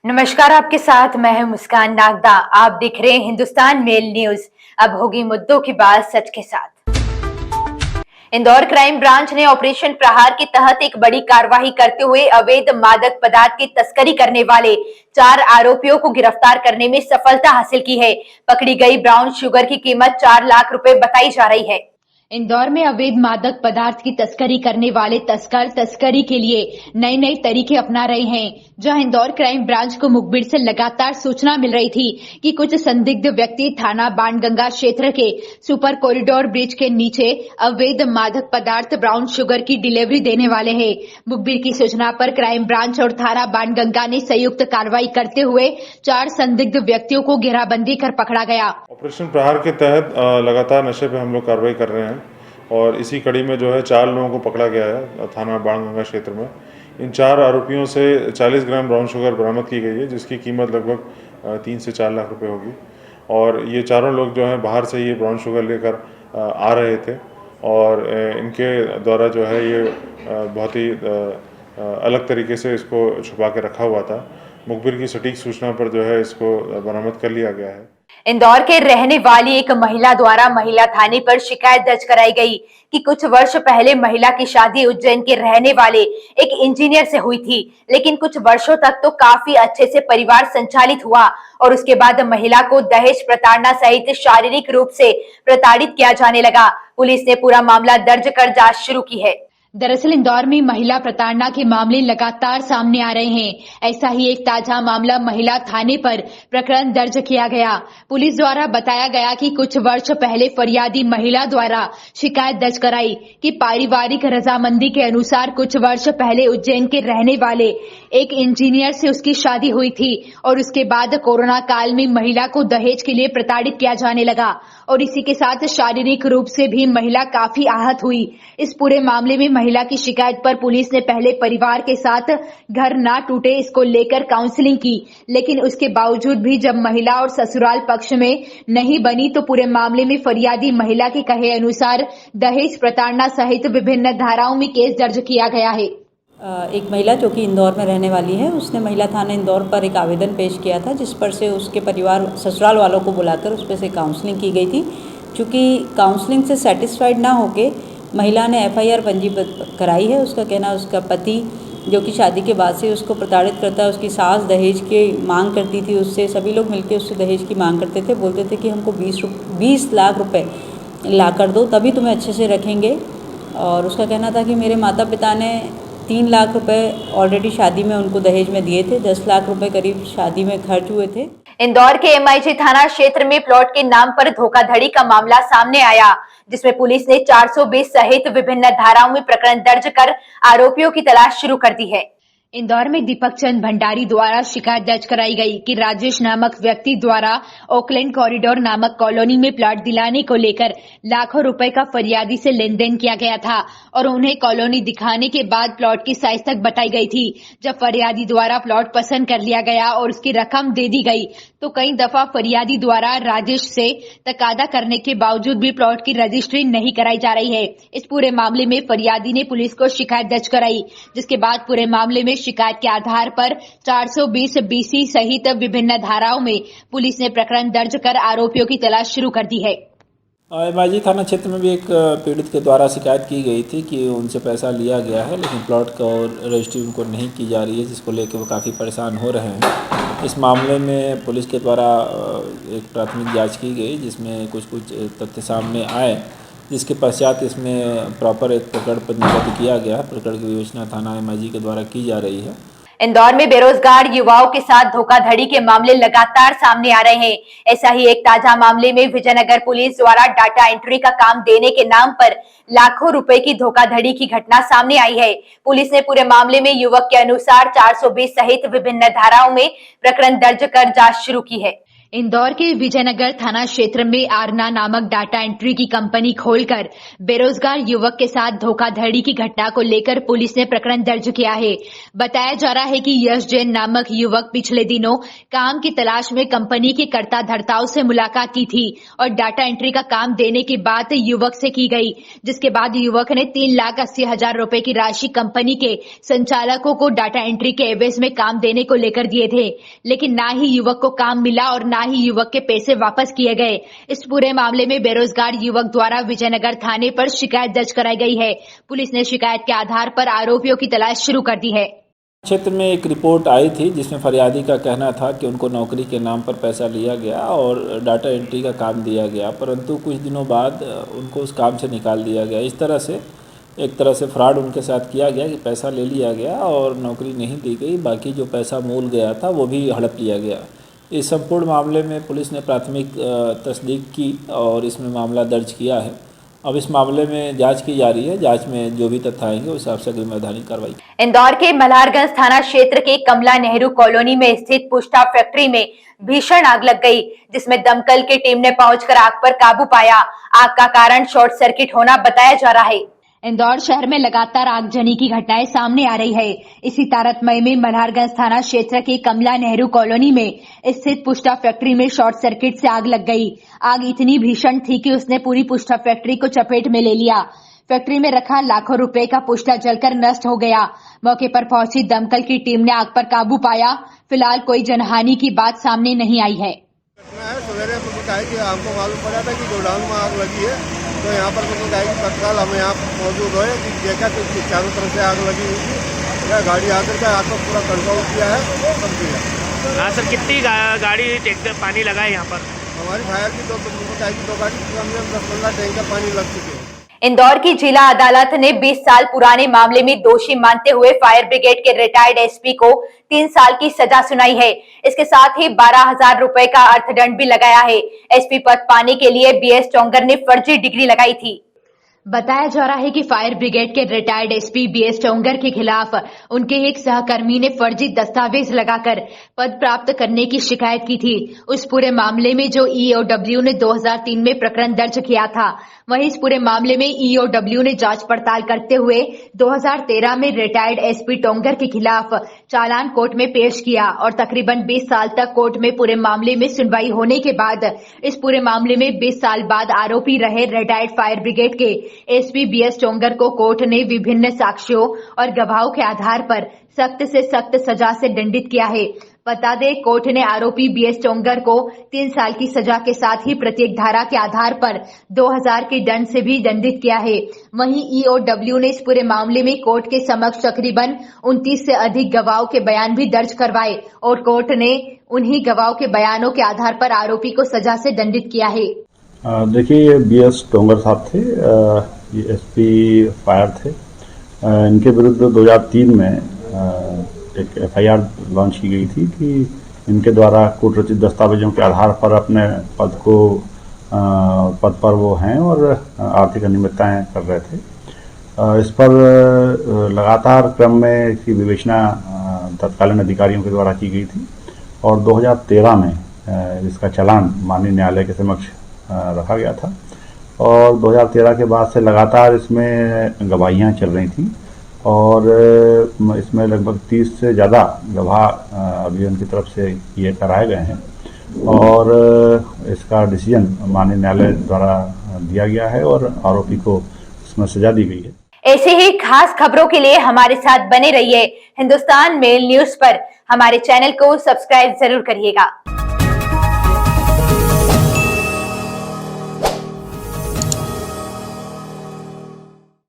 नमस्कार, आपके साथ मैं हूं मुस्कान नागदा। आप देख रहे हैं हिंदुस्तान मेल न्यूज। अब होगी मुद्दों की बात सच के साथ। इंदौर क्राइम ब्रांच ने ऑपरेशन प्रहार के तहत एक बड़ी कार्रवाई करते हुए अवैध मादक पदार्थ की तस्करी करने वाले 4 आरोपियों को गिरफ्तार करने में सफलता हासिल की है। पकड़ी गई ब्राउन शुगर की कीमत 4 लाख रुपए बताई जा रही है। इंदौर में अवैध मादक पदार्थ की तस्करी करने वाले तस्कर तस्करी के लिए नए नए तरीके अपना रहे हैं। जहां इंदौर क्राइम ब्रांच को मुखबिर से लगातार सूचना मिल रही थी कि कुछ संदिग्ध व्यक्ति थाना बाणगंगा क्षेत्र के सुपर कॉरिडोर ब्रिज के नीचे अवैध मादक पदार्थ ब्राउन शुगर की डिलीवरी देने वाले हैं। मुखबिर की सूचना पर क्राइम ब्रांच और थाना बाणगंगा ने संयुक्त कार्रवाई करते हुए 4 संदिग्ध व्यक्तियों को घेराबंदी कर पकड़ा गया। ऑपरेशन प्रहार के तहत लगातार नशे पे हम लोग कार्रवाई कर रहे हैं और इसी कड़ी में जो है 4 लोगों को पकड़ा गया है थाना बाणगंगा क्षेत्र में। इन 4 आरोपियों से 40 ग्राम ब्राउन शुगर बरामद की गई है, जिसकी कीमत लगभग 3 से 4 लाख रुपए होगी। और ये चारों लोग जो हैं बाहर से ये ब्राउन शुगर लेकर आ रहे थे और इनके द्वारा जो है ये बहुत ही अलग तरीके से इसको छुपा के रखा हुआ था। मुखबिर की सटीक सूचना पर जो है इसको बरामद कर लिया गया है। इंदौर के रहने वाली एक महिला द्वारा महिला थाने पर शिकायत दर्ज कराई गई कि कुछ वर्ष पहले महिला की शादी उज्जैन के रहने वाले एक इंजीनियर से हुई थी, लेकिन कुछ वर्षों तक तो काफी अच्छे से परिवार संचालित हुआ और उसके बाद महिला को दहेज प्रताड़ना सहित शारीरिक रूप से प्रताड़ित किया जाने लगा। पुलिस ने पूरा मामला दर्ज कर जांच शुरू की है। दरअसल इंदौर में महिला प्रताड़ना के मामले लगातार सामने आ रहे हैं। ऐसा ही एक ताजा मामला महिला थाने पर प्रकरण दर्ज किया गया। पुलिस द्वारा बताया गया कि कुछ वर्ष पहले फरियादी महिला द्वारा शिकायत दर्ज कराई कि पारिवारिक रजामंदी के अनुसार कुछ वर्ष पहले उज्जैन के रहने वाले एक इंजीनियर से उसकी शादी हुई थी और उसके बाद कोरोना काल में महिला को दहेज के लिए प्रताड़ित किया जाने लगा और इसी के साथ शारीरिक रूप से भी महिला काफी आहत हुई। इस पूरे मामले में महिला की शिकायत पर पुलिस ने पहले परिवार के साथ घर ना टूटे इसको लेकर काउंसलिंग की, लेकिन उसके बावजूद भी जब महिला और ससुराल पक्ष में नहीं बनी तो पूरे मामले में फरियादी महिला के कहे अनुसार दहेज प्रताड़ना सहित विभिन्न धाराओं में केस दर्ज किया गया है। एक महिला जो कि इंदौर में रहने वाली है, उसने महिला थाना इंदौर पर एक आवेदन पेश किया था, जिस पर से उसके परिवार ससुराल वालों को बुलाकर उस पर से काउंसलिंग की गई थी। चूँकि काउंसलिंग से सेटिस्फाइड ना होके महिला ने एफआईआर पंजीबद्ध कराई है। उसका कहना उसका पति जो कि शादी के बाद से उसको प्रताड़ित करता है, उसकी सास दहेज की मांग करती थी उससे, सभी लोग मिलकर उससे दहेज की मांग करते थे, बोलते थे कि हमको 20 लाख रुपए ला कर दो तभी तुम्हें अच्छे से रखेंगे। और उसका कहना था कि मेरे माता पिता ने 3 लाख रुपए ऑलरेडी शादी में उनको दहेज में दिए थे, 10 लाख रुपए करीब शादी में खर्च हुए थे। इंदौर के एमआईजी थाना क्षेत्र में प्लॉट के नाम पर धोखाधड़ी का मामला सामने आया, जिसमें पुलिस ने 420 सहित विभिन्न धाराओं में प्रकरण दर्ज कर आरोपियों की तलाश शुरू कर दी है। इंदौर में दीपक चंद भंडारी द्वारा शिकायत दर्ज कराई गई कि राजेश नामक व्यक्ति द्वारा ओकलैंड कॉरिडोर नामक कॉलोनी में प्लॉट दिलाने को लेकर लाखों रुपए का फरियादी से लेन देन किया गया था और उन्हें कॉलोनी दिखाने के बाद प्लॉट की साइज तक बताई गई थी। जब फरियादी द्वारा प्लॉट पसंद कर लिया गया और उसकी रकम दे दी गई तो कई दफा फरियादी द्वारा राजेश से तकादा करने के बावजूद भी प्लॉट की रजिस्ट्री नहीं कराई जा रही है। इस पूरे मामले में फरियादी ने पुलिस को शिकायत दर्ज कराई, जिसके बाद पूरे मामले में शिकायत के आधार पर 420 बीसी सहित विभिन्न धाराओं में पुलिस ने प्रकरण दर्ज कर आरोपियों की तलाश शुरू कर दी है। एमआईजी थाना क्षेत्र में भी एक पीड़ित के द्वारा शिकायत की गई थी कि उनसे पैसा लिया गया है, लेकिन प्लॉट का और रजिस्ट्री उनको नहीं की जा रही है, जिसको लेकर वो काफ़ी परेशान हो रहे हैं। इस मामले में पुलिस के द्वारा एक प्राथमिक जांच की गई, जिसमें कुछ तथ्य सामने आए, जिसके पश्चात इसमें प्रॉपर एक प्रकरण पंजीबद्ध किया गया। प्रकरण की विवेचना थाना एमआईजी के द्वारा की जा रही है। इंदौर में बेरोजगार युवाओं के साथ धोखाधड़ी के मामले लगातार सामने आ रहे हैं। ऐसा ही एक ताजा मामले में विजयनगर पुलिस द्वारा डाटा एंट्री का काम देने के नाम पर लाखों रुपए की धोखाधड़ी की घटना सामने आई है। पुलिस ने पूरे मामले में युवक के अनुसार 420 सहित विभिन्न धाराओं में प्रकरण दर्ज कर जांच शुरू की है। इंदौर के विजयनगर थाना क्षेत्र में आरना नामक डाटा एंट्री की कंपनी खोलकर बेरोजगार युवक के साथ धोखाधड़ी की घटना को लेकर पुलिस ने प्रकरण दर्ज किया है। बताया जा रहा है कि यश जैन नामक युवक पिछले दिनों काम की तलाश में कंपनी के कर्ता धर्ताओं से मुलाकात की थी और डाटा एंट्री का काम देने की बात युवक से की गई, जिसके बाद युवक ने 3,80,000 रुपए की राशि कंपनी के संचालकों को डाटा एंट्री के एवज में काम देने को लेकर दिए थे, लेकिन ना ही युवक को काम मिला और ना ही युवक के पैसे वापस किए गए। इस पूरे मामले में बेरोजगार युवक द्वारा विजयनगर थाने पर शिकायत दर्ज कराई गई है। पुलिस ने शिकायत के आधार पर आरोपियों की तलाश शुरू कर दी है। क्षेत्र में एक रिपोर्ट आई थी जिसमें फरियादी का कहना था कि उनको नौकरी के नाम पर पैसा लिया गया और डाटा एंट्री का काम दिया गया, परंतु कुछ दिनों बाद उनको उस काम से निकाल दिया गया। इस तरह से एक तरह से फ्रॉड उनके साथ किया गया कि पैसा ले लिया गया और नौकरी नहीं दी गई, बाकी जो पैसा मूल गया था वो भी हड़प लिया गया। इस संपूर्ण मामले में पुलिस ने प्राथमिक तस्दीक की और इसमें मामला दर्ज किया है। अब इस मामले में जांच की जा रही है। जांच में जो भी तथ्य आएंगे उस हिसाब से अगली वैधानिक कार्रवाई। इंदौर के मल्हारगंज थाना क्षेत्र के कमला नेहरू कॉलोनी में स्थित पुष्टा फैक्ट्री में भीषण आग लग गई, जिसमें दमकल की टीम ने पहुंचकर आग पर काबू पाया। आग का कारण शॉर्ट सर्किट होना बताया जा रहा है। इंदौर शहर में लगातार आगजनी की घटनाएं सामने आ रही है। इसी तारतम्य में मल्हारगंज थाना क्षेत्र के कमला नेहरू कॉलोनी में स्थित पुष्टा फैक्ट्री में शॉर्ट सर्किट से आग लग गई। आग इतनी भीषण थी कि उसने पूरी पुष्टा फैक्ट्री को चपेट में ले लिया। फैक्ट्री में रखा लाखों रुपए का पुष्टा जलकर नष्ट हो गया। मौके पर पहुंची दमकल की टीम ने आग पर काबू पाया। फिलहाल कोई जनहानि की बात सामने नहीं आई है। सवेरे हमको मालूम पड़ा था कि गोडाउन में आग लगी है, तो यहाँ पर तत्काल हम यहाँ मौजूद हुए कि देखा कि चारों तरफ से आग लगी हुई थी। यह गाड़ी आकर के आग को पूरा कंट्रोल किया है, सब किया। हाँ सर, कितनी गाड़ी टैंकर पानी लगा है यहाँ पर? हमारी फायर की दो गाड़ी 10-15 टैंकर पानी लग चुके हैं। इंदौर की जिला अदालत ने 20 साल पुराने मामले में दोषी मानते हुए फायर ब्रिगेड के रिटायर्ड एसपी को 3 साल की सजा सुनाई है। इसके साथ ही 12,000 रुपए का अर्थदंड भी लगाया है। एसपी पद पाने के लिए बीएस चोंगर ने फर्जी डिग्री लगाई थी। बताया जा रहा है कि फायर ब्रिगेड के रिटायर्ड एसपी बीएस चोंगर के खिलाफ उनके एक सहकर्मी ने फर्जी दस्तावेज लगाकर पद प्राप्त करने की शिकायत की थी। उस पूरे मामले में जो ईओडब्ल्यू ने 2003 में प्रकरण दर्ज किया था, वहीं इस पूरे मामले में ईओडब्ल्यू ने जांच पड़ताल करते हुए 2013 में रिटायर्ड एसपी टोंगर के खिलाफ चालान कोर्ट में पेश किया और तकरीबन 20 साल तक कोर्ट में पूरे मामले में सुनवाई होने के बाद इस पूरे मामले में 20 साल बाद आरोपी रहे रिटायर्ड फायर ब्रिगेड के एसपी बीएस चोंगर को कोर्ट ने विभिन्न साक्ष्यों और गवाहों के आधार पर सख्त से सख्त सजा से दंडित किया है। बता दें, कोर्ट ने आरोपी बीएस चोंगर को 3 साल की सजा के साथ ही प्रत्येक धारा के आधार पर 2,000 के दंड से भी दंडित किया है। वहीं ईओडब्ल्यू ने इस पूरे मामले में कोर्ट के समक्ष तकरीबन 29 से अधिक गवाहों के बयान भी दर्ज करवाए और कोर्ट ने उन्हीं गवाहों के बयानों के आधार पर आरोपी को सजा से दंडित किया है। देखिए, ये बीएस टोंगर साहब थे, ये एसपी फायर थे। इनके विरुद्ध 2003 में एक एफआईआर लॉन्च की गई थी कि इनके द्वारा कूट रचित दस्तावेजों के आधार पर अपने पद पर वो हैं और आर्थिक अनियमितताएं कर रहे थे। इस पर लगातार क्रम में इसकी विवेचना तत्कालीन अधिकारियों के द्वारा की गई थी और 2013 में इसका चालान माननीय न्यायालय के समक्ष रखा गया था और 2013 के बाद से लगातार इसमें गवाहियाँ चल रही थी और इसमें लगभग 30 से ज़्यादा गवाह अभी उनकी तरफ से ये कराए गए हैं और इसका डिसीजन माननीय न्यायालय द्वारा दिया गया है और आरोपी को इसमें सजा दी गई है। ऐसे ही खास खबरों के लिए हमारे साथ बने रहिए। हिंदुस्तान मेल न्यूज पर हमारे चैनल को सब्सक्राइब जरूर करिएगा।